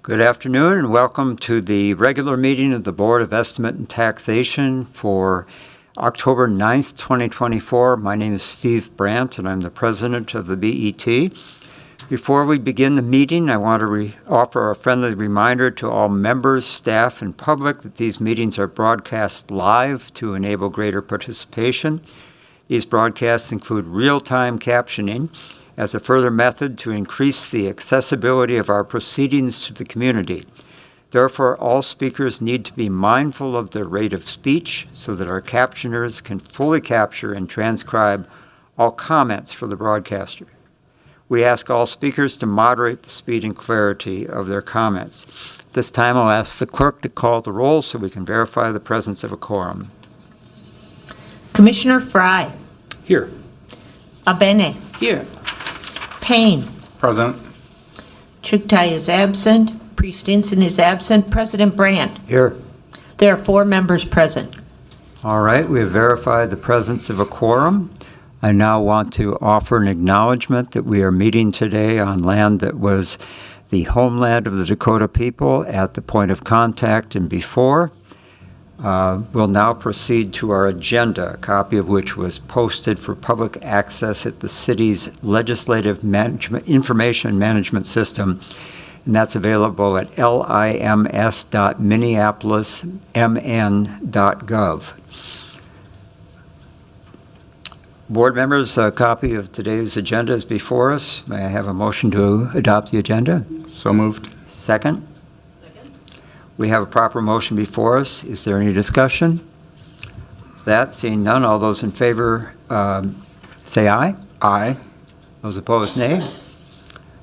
Good afternoon and welcome to the regular meeting of the Board of Estimate and Taxation for October 9th, 2024. My name is Steve Brandt and I'm the president of the BET. Before we begin the meeting, I want to offer a friendly reminder to all members, staff, and public that these meetings are broadcast live to enable greater participation. These broadcasts include real-time captioning as a further method to increase the accessibility of our proceedings to the community. Therefore, all speakers need to be mindful of their rate of speech so that our captioners can fully capture and transcribe all comments for the broadcaster. We ask all speakers to moderate the speed and clarity of their comments. This time, I'll ask the clerk to call the roll so we can verify the presence of a quorum. Commissioner Fry. Here. Abene. Here. Payne. Present. Chuktai is absent. Priest Inson is absent. President Brandt. Here. There are 4 members present. All right, we have verified the presence of a quorum. I now want to offer an acknowledgement that we are meeting today on land that was the homeland of the Dakota people at the point of contact and before. We'll now proceed to our agenda, a copy of which was posted for public access at the city's legislative information management system, and that's available at lims.minneapolismn.gov. Board members, a copy of today's agenda is before us. May I have a motion to adopt the agenda? So moved. Second? We have a proper motion before us. Is there any discussion? That, seeing none, all those in favor say aye. Aye. Those opposed, nay.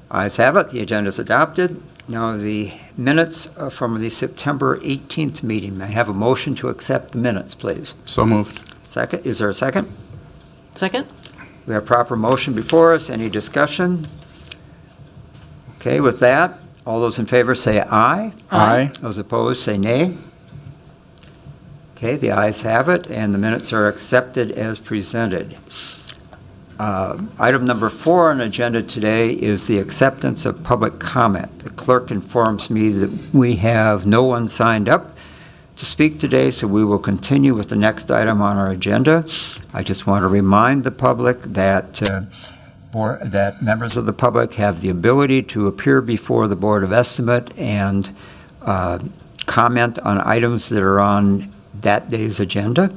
Ayes have it. The agenda is adopted. Now the minutes from the September 18th meeting. May I have a motion to accept the minutes, please? So moved. Second. Is there a second? Second. We have proper motion before us. Any discussion? Okay, with that, all those in favor say aye. Aye. Those opposed say nay. Okay, the ayes have it, and the minutes are accepted as presented. Item number 4 on the agenda today is the acceptance of public comment. The clerk informs me that we have no one signed up to speak today, so we will continue with the next item on our agenda. I just want to remind the public that that members of the public have the ability to appear before the Board of Estimate and comment on items that are on that day's agenda.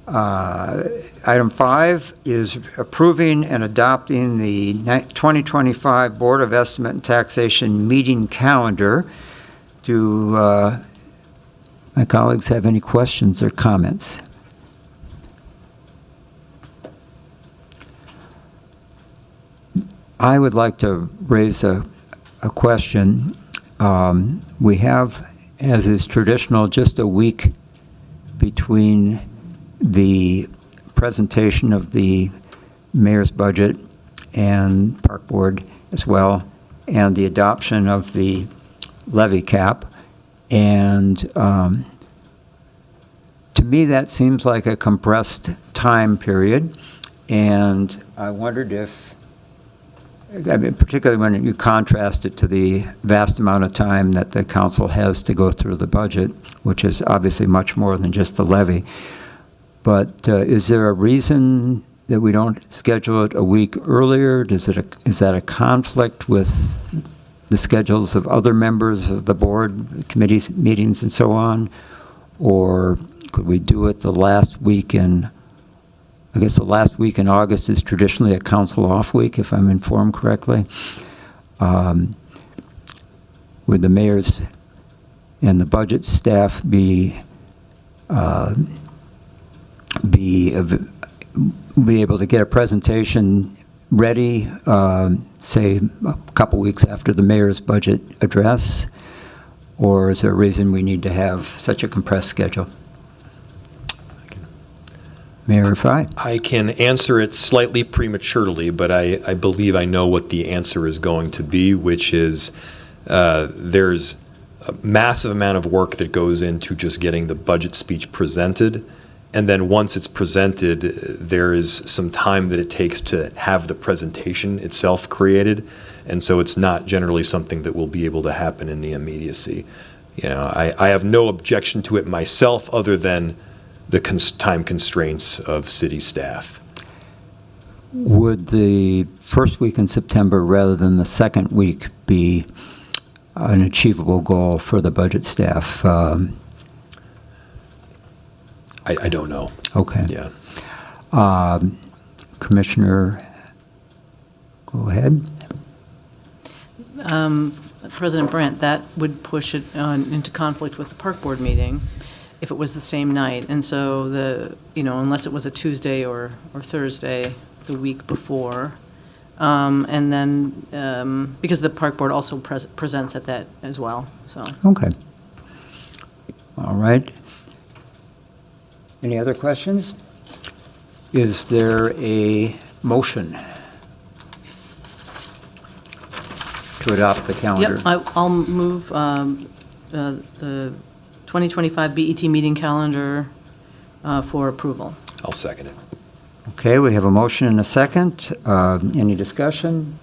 Item 5 is approving and adopting the 2025 Board of Estimate and Taxation meeting calendar. Do my colleagues have any questions or comments? I would like to raise a question. We have, as is traditional, just a week between the presentation of the mayor's budget and park board as well, and the adoption of the levy cap. And to me, that seems like a compressed time period. And I wondered if, I mean, particularly when you contrast it to the vast amount of time that the council has to go through the budget, which is obviously much more than just the levy. But is there a reason that we don't schedule it a week earlier? Is that a conflict with the schedules of other members of the board, the committee meetings and so on? Or could we do it the last week in, I guess the last week in August is traditionally a council off week, if I'm informed correctly. Would the mayor's and the budget staff be able to get a presentation ready, say a couple weeks after the mayor's budget address? Or is there a reason we need to have such a compressed schedule? Mayor Fry. I can answer it slightly prematurely, but I believe I know what the answer is going to be, which is there's a massive amount of work that goes into just getting the budget speech presented, And then once it's presented, there is some time that it takes to have the presentation itself created. And so it's not generally something that will be able to happen in the immediacy. I have no objection to it myself other than the time constraints of city staff. Would the first week in September rather than the second week be an achievable goal for the budget staff? I don't know. Okay. Yeah. Commissioner, go ahead. President Brandt, that would push it into conflict with the park board meeting if it was the same night. And so unless it was a Tuesday or Thursday the week before. And then, because the park board also presents at that as well, so. Okay. All right. Any other questions? Is there a motion to adopt the calendar? Yep, I'll move the 2025 BET meeting calendar for approval. I'll second it. Okay, we have a motion and a second. Any discussion?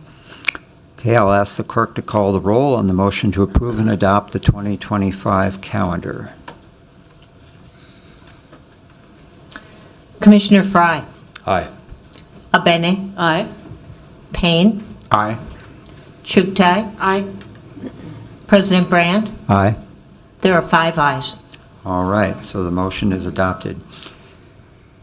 Okay, I'll ask the clerk to call the roll on the motion to approve and adopt the 2025 calendar. Commissioner Fry. Aye. Abene. Aye. Payne. Aye. Chuktai. Aye. President Brand. Aye. There are 5 ayes. All right, so the motion is adopted.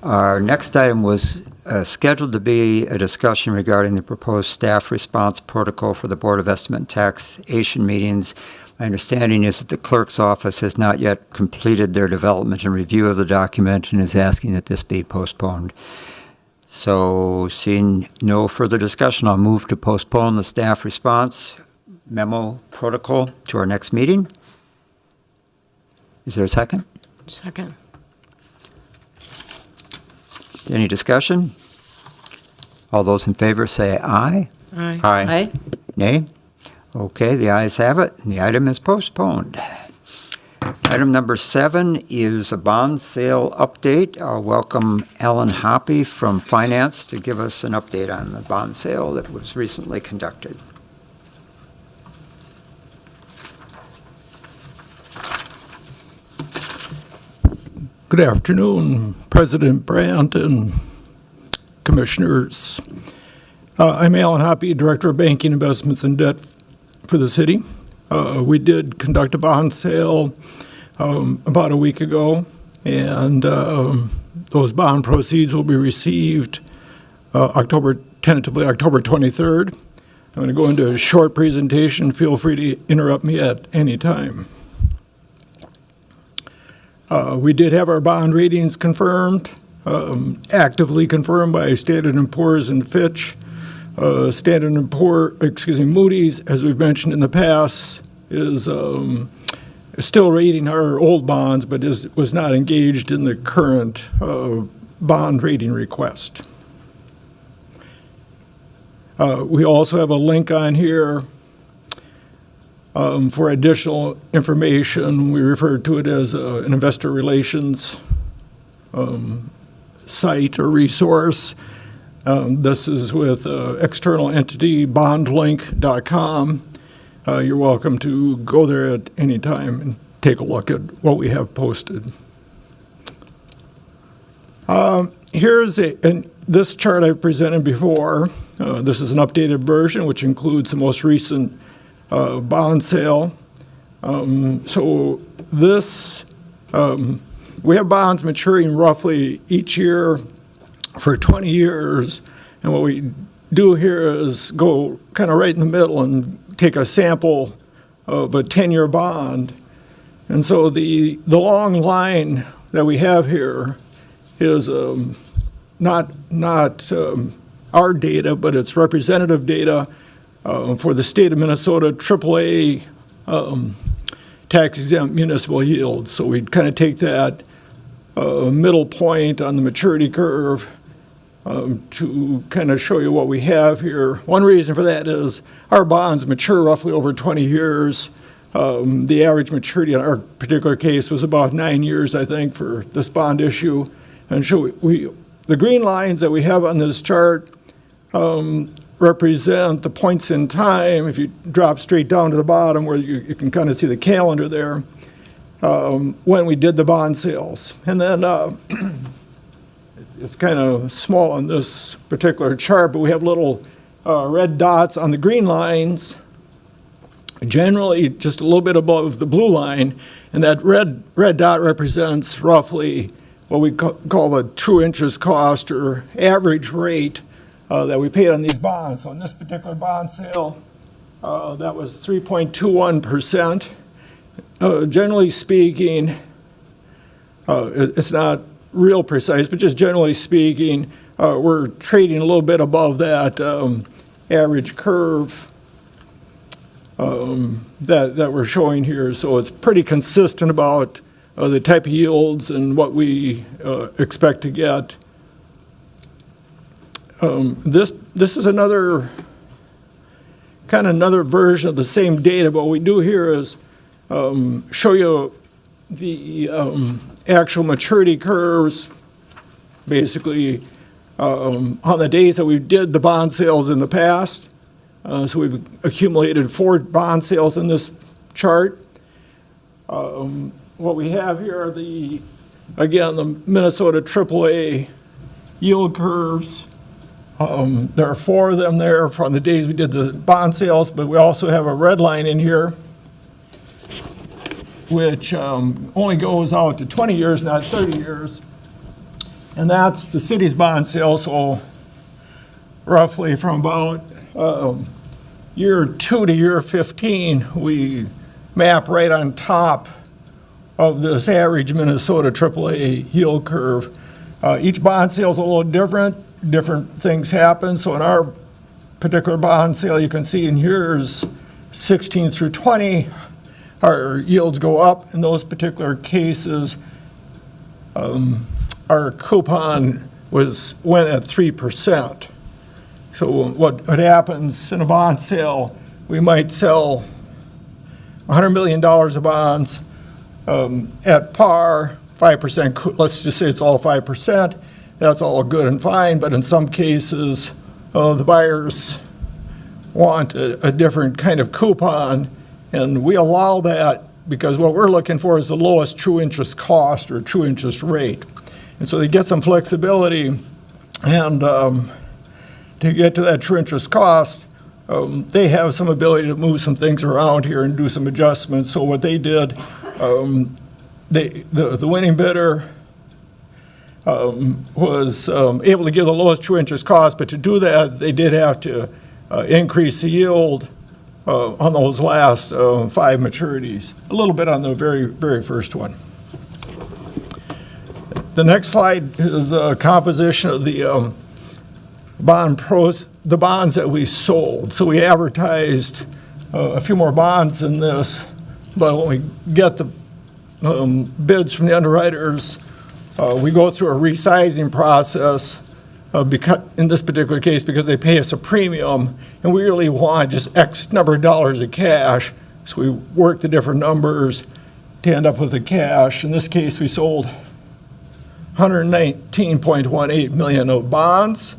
Our next item was scheduled to be a discussion regarding the proposed staff response protocol for the Board of Estimate and Taxation meetings. My understanding is that the clerk's office has not yet completed their development and review of the document and is asking that this be postponed. So seeing no further discussion, I'll move to postpone the staff response memo protocol to our next meeting. Is there a second? Second. Any discussion? All those in favor say aye. Aye. Aye. Nay? Okay, the ayes have it, and the item is postponed. Item number 7 is a bond sale update. I'll welcome Alan Hoppy from Finance to give us an update on the bond sale that was recently conducted. Good afternoon, President Brandt and Commissioners. I'm Alan Hoppy, Director of Banking, Investments, and Debt for the city. We did conduct a bond sale about a week ago, and those bond proceeds will be received tentatively October 23rd. I'm going to go into a short presentation. Feel free to interrupt me at any time. We did have our bond ratings confirmed, actively confirmed by Standard & Poor's and Fitch. Moody's, as we've mentioned in the past, is still rating our old bonds, but was not engaged in the current bond rating request. We also have a link on here for additional information. We refer to it as an investor relations site or resource. This is with external entity bondlink.com. You're welcome to go there at any time and take a look at what we have posted. Here's this chart I've presented before. This is an updated version, which includes the most recent bond sale. So this, we have bonds maturing roughly each year for 20 years. And what we do here is go kind of right in the middle and take a sample of a 10-year bond. And so the long line that we have here is not our data, but it's representative data for the state of Minnesota AAA tax-exempt municipal yields. So we'd kind of take that middle point on the maturity curve to kind of show you what we have here. One reason for that is our bonds mature roughly over 20 years. The average maturity in our particular case was about 9 years, I think, for this bond issue. And the green lines that we have on this chart represent the points in time. If you drop straight down to the bottom where you can kind of see the calendar there, when we did the bond sales. And then it's kind of small on this particular chart, but we have little red dots on the green lines, generally just a little bit above the blue line, and that red dot represents roughly what we call the true interest cost or average rate that we paid on these bonds. So in this particular bond sale, that was 3.21%. Generally speaking, it's not real precise, but just generally speaking, we're trading a little bit above that average curve that we're showing here. So it's pretty consistent about the type of yields and what we expect to get. This is another version of the same data, but what we do here is show you the actual maturity curves, basically on the days that we did the bond sales in the past. So we've accumulated 4 bond sales in this chart. What we have here are the Minnesota AAA yield curves. There are 4 of them there from the days we did the bond sales, but we also have a red line in here, which only goes out to 20 years, not 30 years. And that's the city's bond sale, so roughly from about year 2 to year 15, we map right on top of this average Minnesota AAA yield curve. Each bond sale is a little different. Different things happen. So in our particular bond sale, you can see in years 16 through 20, our yields go up. In those particular cases, our coupon went at 3%. So what happens in a bond sale, we might sell $100 million of bonds at par, 5%, let's just say it's all 5%. That's all good and fine, but in some cases, the buyers want a different kind of coupon, and we allow that because what we're looking for is the lowest true interest cost or true interest rate. And so they get some flexibility, and to get to that true interest cost, they have some ability to move some things around here and do some adjustments. So what they did, the winning bidder was able to give the lowest true interest cost, but to do that, they did have to increase the yield on those last 5 maturities, a little bit on the very, very first one. The next slide is a composition of the bonds that we sold. So we advertised a few more bonds than this, but when we get the bids from the underwriters, we go through a resizing process because, in this particular case, because they pay us a premium, and we really want just X number of dollars of cash. So we work the different numbers to end up with the cash. In this case, we sold $119.18 million of bonds,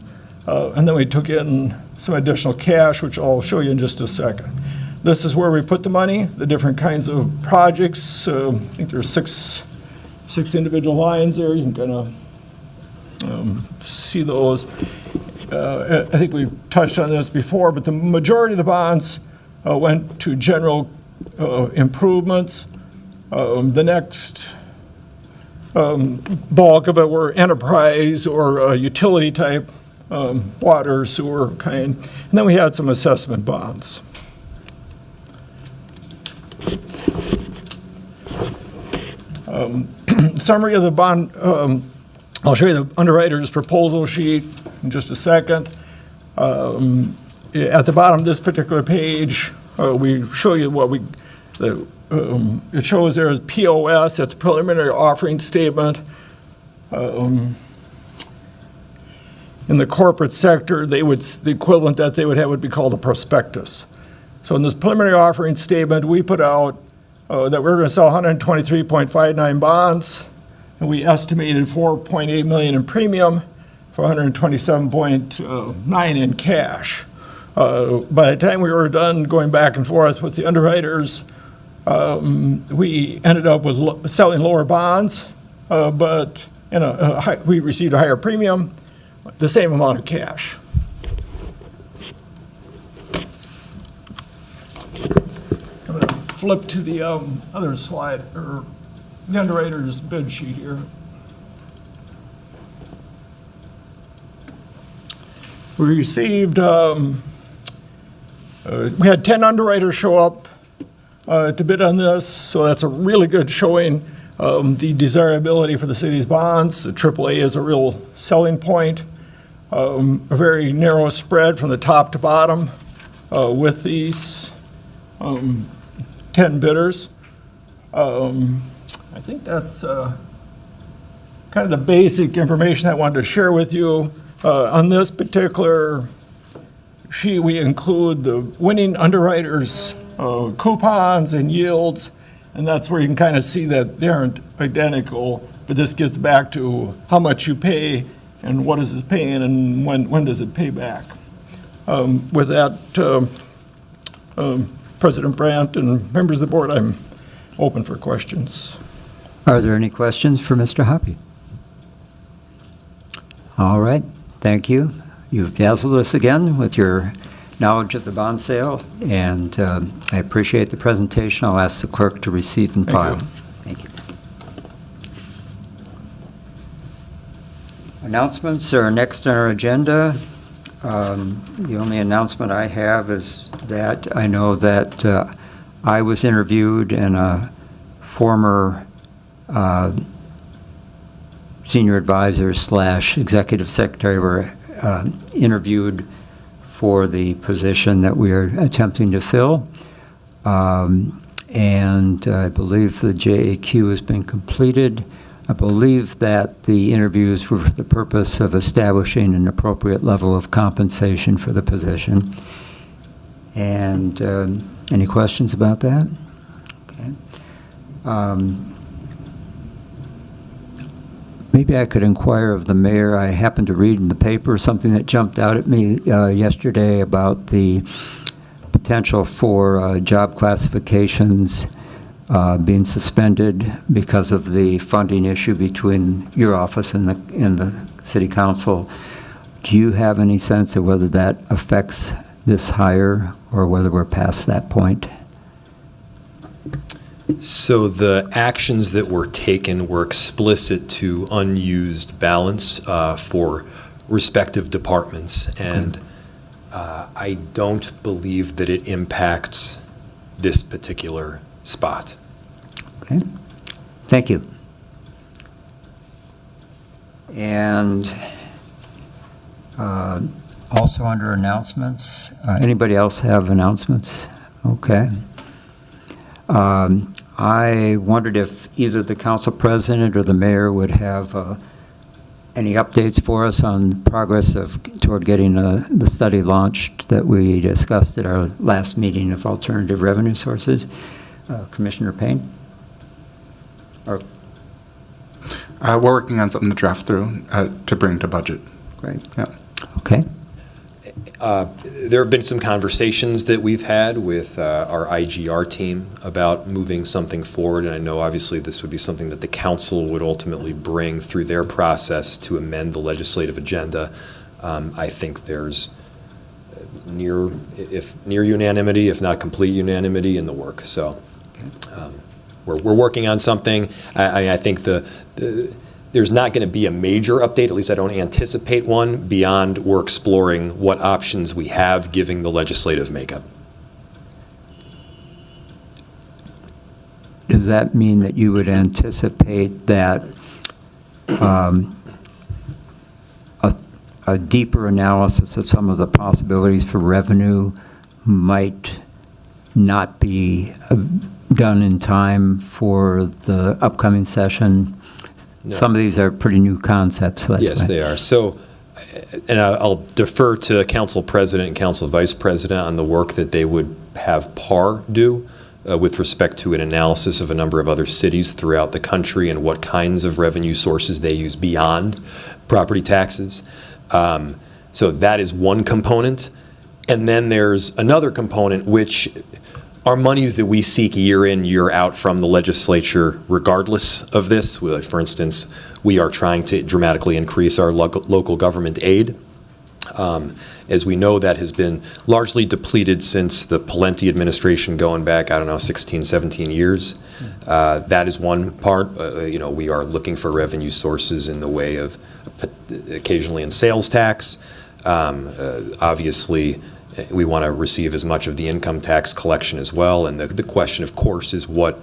and then we took in some additional cash, which I'll show you in just a second. This is where we put the money, the different kinds of projects. I think there's six individual lines there. You can kind of see those. I think we've touched on this before, but the majority of the bonds went to general improvements. The next bulk of it were enterprise or utility type, water, sewer kind. And then we had some assessment bonds. Summary of the bond, I'll show you the underwriter's proposal sheet in just a second. At the bottom of this particular page, we show you what it shows there as POS, that's preliminary offering statement. In the corporate sector, the equivalent that they would have would be called a prospectus. So in this preliminary offering statement, we put out that we're going to sell 123.59 bonds and we estimated $4.8 million in premium for $127.9 in cash. By the time we were done going back and forth with the underwriters, we ended up with selling lower bonds, but we received a higher premium, the same amount of cash. I'm going to flip to the other slide, or the underwriter's bid sheet here. We received, we had 10 underwriters show up to bid on this, so that's a really good showing. The desirability for the city's bonds, the AAA is a real selling point. A very narrow spread from the top to bottom with these 10 bidders. I think that's kind of the basic information I wanted to share with you. On this particular sheet, we include the winning underwriters' coupons and yields, and that's where you can kind of see that they aren't identical, but this gets back to how much you pay and what is it paying and when does it pay back. With that, President Brandt and members of the board, I'm open for questions. Are there any questions for Mr. Hoppy? All right, thank you. You've dazzled us again with your knowledge of the bond sale, and I appreciate the presentation. I'll ask the clerk to receive and file. Thank you. Announcements are next on our agenda. The only announcement I have is that I know that I was interviewed and a former senior advisor / executive secretary were interviewed for the position that we are attempting to fill. And I believe the JAQ has been completed. I believe that the interviews were for the purpose of establishing an appropriate level of compensation for the position. And any questions about that? Okay. Maybe I could inquire of the mayor. I happened to read in the paper something that jumped out at me yesterday about the potential for job classifications being suspended because of the funding issue between your office and the city council. Do you have any sense of whether that affects this hire or whether we're past that point? So the actions that were taken were explicit to unused balance for respective departments, and I don't believe that it impacts this particular spot. Okay, thank you. And also under announcements, anybody else have announcements? Okay. I wondered if either the council president or the mayor would have any updates for us on progress toward getting the study launched that we discussed at our last meeting of alternative revenue sources. Commissioner Payne? We're working on something to draft through to bring to budget. Great. Yeah. Okay. There have been some conversations that we've had with our IGR team about moving something forward, and I know obviously this would be something that the council would ultimately bring through their process to amend the legislative agenda. I think there's near unanimity, if not complete unanimity, in the work. So we're working on something. I think there's not going to be a major update, at least I don't anticipate one, beyond we're exploring what options we have given the legislative makeup. Does that mean that you would anticipate that a deeper analysis of some of the possibilities for revenue might not be done in time for the upcoming session? No. Some of these are pretty new concepts. Yes, they are. So, and I'll defer to Council President and Council Vice President on the work that they would have PAR do. with respect to an analysis of a number of other cities throughout the country and what kinds of revenue sources they use beyond property taxes. So that is one component. And then there's another component, which are monies that we seek year in, year out from the legislature regardless of this. For instance, we are trying to dramatically increase our local government aid. As we know, that has been largely depleted since the Pawlenty administration going back, 16, 17 years. That is one part. We are looking for revenue sources in the way of occasionally in sales tax. Obviously, we want to receive as much of the income tax collection as well. And the question, of course, is what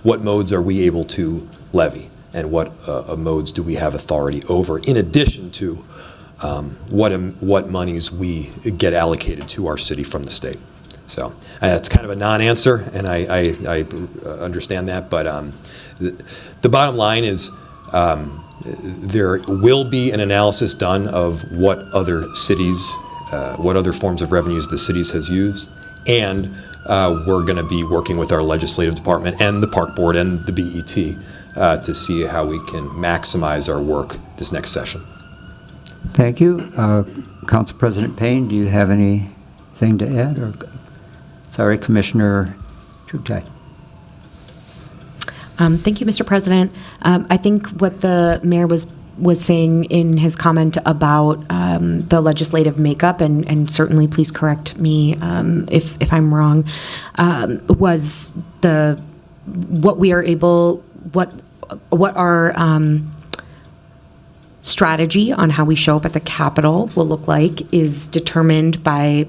modes are we able to levy, and what modes do we have authority over, in addition to what monies we get allocated to our city from the state. So it's kind of a non-answer, and I understand that, but the bottom line is there will be an analysis done of what other cities, what other forms of revenues the cities has used, and we're going to be working with our legislative department and the park board and the BET to see how we can maximize our work this next session. Thank you. Council President Payne, do you have anything to add? Or, sorry, Commissioner Chugtai. Thank you, Mr. President. I think what the mayor was saying in his comment about the legislative makeup, and certainly please correct me if I'm wrong, was what our strategy on how we show up at the Capitol will look like is determined by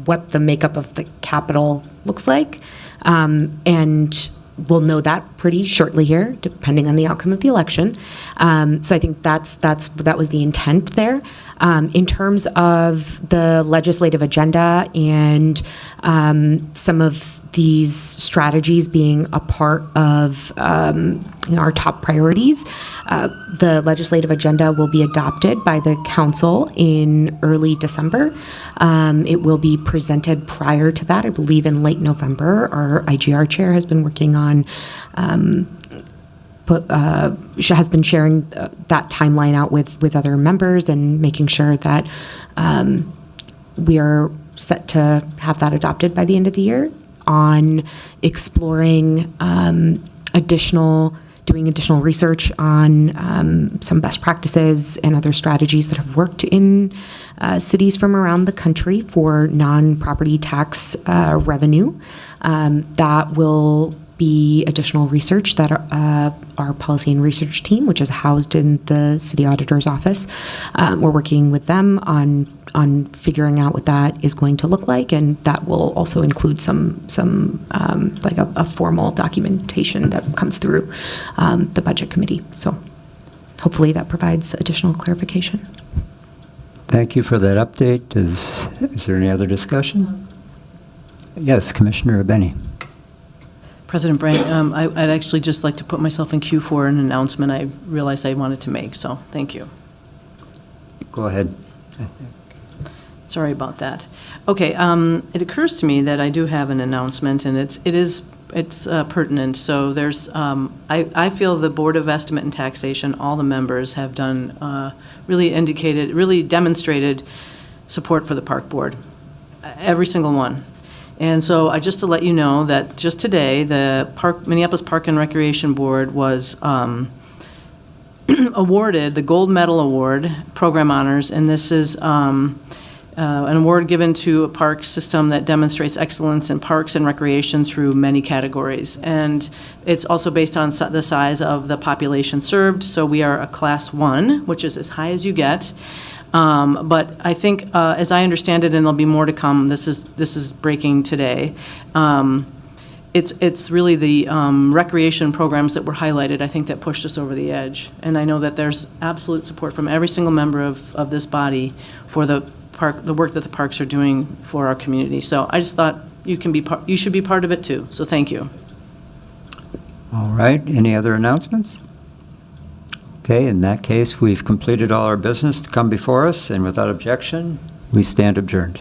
what the makeup of the Capitol looks like. And we'll know that pretty shortly here, depending on the outcome of the election. So I think that was the intent there. In terms of the legislative agenda and some of these strategies being a part of our top priorities, the legislative agenda will be adopted by the council in early December. It will be presented prior to that, I believe in late November. Our IGR chair has been working on has been sharing that timeline out with other members and making sure that we are set to have that adopted by the end of the year, on exploring doing additional research on some best practices and other strategies that have worked in cities from around the country for non-property tax revenue. That will be additional research that our policy and research team, which is housed in the city auditor's office, we're working with them on figuring out what that is going to look like, and that will also include some like a formal documentation that comes through the budget committee. So hopefully that provides additional clarification. Thank you for that update. Is there any other discussion? Yes, Commissioner Benny. President Brandt, I'd actually just like to put myself in queue for an announcement I realized I wanted to make, so thank you. Go ahead. Sorry about that. Okay, it occurs to me that I do have an announcement, and it's pertinent. So there's, I feel the Board of Estimate and Taxation, all the members have done, really demonstrated support for the Park Board, every single one. And so just to let you know that just today, the Minneapolis Park and Recreation Board was awarded the Gold Medal Award, Program Honors, and this is an award given to a park system that demonstrates excellence in parks and recreation through many categories. And it's also based on the size of the population served, so we are a Class 1, which is as high as you get. But I think, as I understand it, and there'll be more to come, this is breaking today, it's really the recreation programs that were highlighted, I think, that pushed us over the edge. And I know that there's absolute support from every single member of this body for the work that the parks are doing for our community. So I just thought you should be part of it too, so thank you. All right, any other announcements? Okay, in that case, we've completed all our business to come before us, and without objection, we stand adjourned.